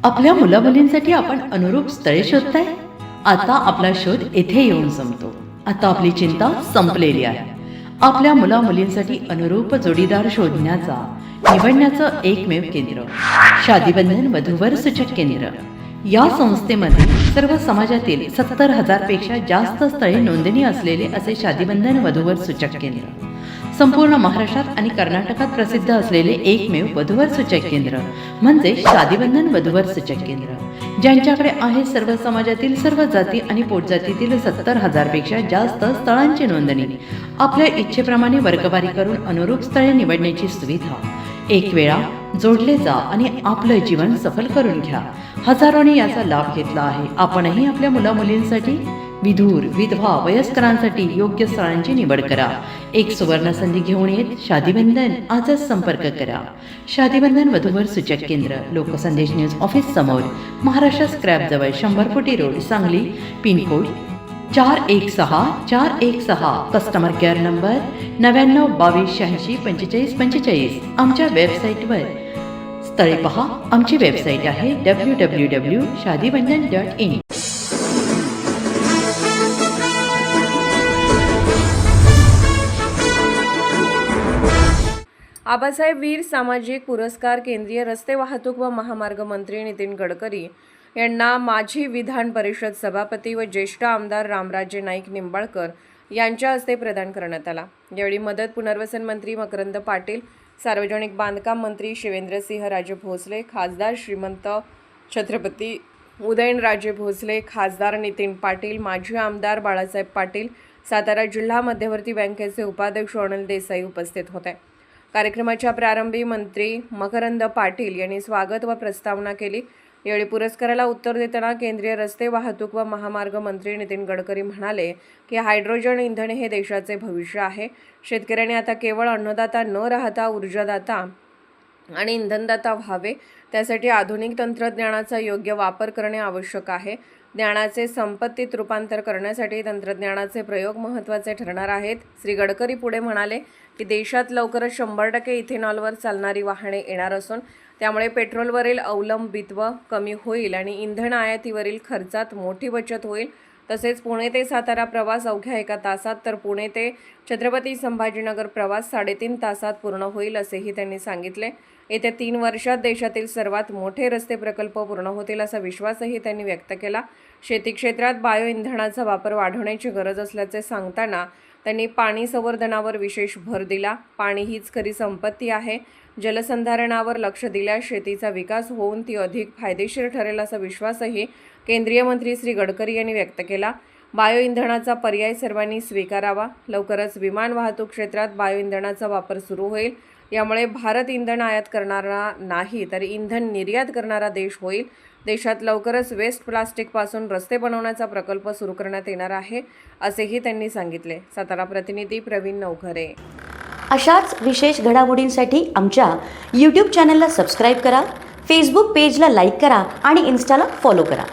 आपल्या मुलामुलींसाठी आपण अनुरूप स्थळे शोधताय? आता आपला शोध येथे येऊन संपतो. आता आपली चिंता संपलेली आहे. आपल्या मुलामुलींसाठी अनुरूप जोडीदार शोधण्याचा निवडण्याचं एकमेव केंद्र शादीबंधन वधूवर सूचक केंद्र. या संस्थेमध्ये सर्व समाजातील 70,000 पेक्षा जास्त स्थळे नोंदणी असलेले असे शादीबंधन वधूवर सूचक केंद्र. संपूर्ण महाराष्ट्रात आणि कर्नाटकात प्रसिद्ध असलेले एकमेव वधूवर सूचक केंद्र म्हणजे शादीबंधन वधूवर सूचक केंद्र, ज्यांच्याकडे आहे सर्व समाजातील सर्व जाती आणि पोटजातीतील 70,000 पेक्षा जास्त स्थळांची नोंदणी. आपल्या इच्छेप्रमाणे वर्गवारी करून अनुरूप स्थळे निवडण्याची सुविधा. एक वेळा जोडले जा आणि आपलं जीवन सफल करून घ्या. हजारोंनी याचा लाभ घेतला आहे. आपणही आपल्या मुलामुलींसाठी, विधूर, विधवा, वयस्करांसाठी योग्य स्थळांची निवड करा. एक सुवर्ण संधी घेऊन येत शादीबंधन. आजच संपर्क करा. शादीबंधन वधूवर सूचक केंद्र, लोकसंदेश न्यूज ऑफिस समोर, महाराष्ट्र स्क्रॅप जवळ, 100 फुटी road, Sangli. Pin code 416416. Customer care number 9922864545. आमच्या वेबसाईटवर स्थळे पहा. आमची वेबसाईट आहे www.shadibandhan.in. आबासाहेब वीर सामाजिक पुरस्कार केंद्रीय रस्ते वाहतूक व महामार्ग मंत्री नितीन गडकरी यांना माजी विधान परिषद सभापती व ज्येष्ठ आमदार रामराजे नाईक निंबाळकर यांच्या हस्ते प्रदान करण्यात आला. यावेळी मदत पुनर्वसन मंत्री मकरंद पाटील, सार्वजनिक बांधकाम मंत्री शिवेंद्रसिंह राजे भोसले, खासदार श्रीमंत छत्रपती उदयनराजे भोसले, खासदार नितीन पाटील, माजी आमदार बाळासाहेब पाटील, सातारा जिल्हा मध्यवर्ती बँकेचे उपाध्यक्ष अनिल देसाई उपस्थित होते. कार्यक्रमाच्या प्रारंभी मंत्री मकरंद पाटील यांनी स्वागत व प्रस्तावना केली. यावेळी पुरस्काराला उत्तर देताना केंद्रीय रस्ते वाहतूक व महामार्ग मंत्री नितीन गडकरी म्हणाले की हायड्रोजन इंधन हे देशाचे भविष्य आहे. शेतकऱ्यांनी आता केवळ अन्नदाता न राहता ऊर्जादाता आणि इंधनदाता व्हावे. त्यासाठी आधुनिक तंत्रज्ञानाचा योग्य वापर करणे आवश्यक आहे. ज्ञानाचे संपत्तीत रूपांतर करण्यासाठी तंत्रज्ञानाचे प्रयोग महत्त्वाचे ठरणार आहेत. श्री गडकरी पुढे म्हणाले की देशात लवकरच 100% इथेनॉलवर चालणारी वाहने येणार असून त्यामुळे पेट्रोलवरील अवलंबित्व कमी होईल आणि इंधन आयातीवरील खर्चात मोठी बचत होईल. तसेच पुणे ते सातारा प्रवास अवघ्या 1 तासात तर पुणे ते छत्रपती संभाजीनगर प्रवास 3.5 तासात पूर्ण होईल असेही त्यांनी सांगितले. येत्या 3 वर्षात देशातील सर्वात मोठे रस्ते प्रकल्प पूर्ण होतील असा विश्वासही त्यांनी व्यक्त केला. शेती क्षेत्रात बायो इंधनाचा वापर वाढवण्याची गरज असल्याचे सांगताना त्यांनी पाणी संवर्धनावर विशेष भर दिला. पाणी हीच खरी संपत्ती आहे. जलसंधारणावर लक्ष दिल्यास शेतीचा विकास होऊन ती अधिक फायदेशीर ठरेल असा विश्वासही केंद्रीय मंत्री श्री गडकरी यांनी व्यक्त केला. बायो इंधनाचा पर्याय सर्वांनी स्वीकारावा. लवकरच विमान वाहतूक क्षेत्रात बायो इंधनाचा वापर सुरू होईल. यामुळे भारत इंधन आयात करणारा नाही तर इंधन निर्यात करणारा देश होईल. देशात लवकरच वेस्ट प्लास्टिकपासून रस्ते बनवण्याचा प्रकल्प सुरू करण्यात येणार आहे असेही त्यांनी सांगितले. सातारा प्रतिनिधी प्रवीण नवघरे. अशाच विशेष घडामोडींसाठी आमच्या यूट्यूब चॅनलला सबस्क्राईब करा, फेसबुक पेजला लाईक करा आणि इन्स्टाला फॉलो करा.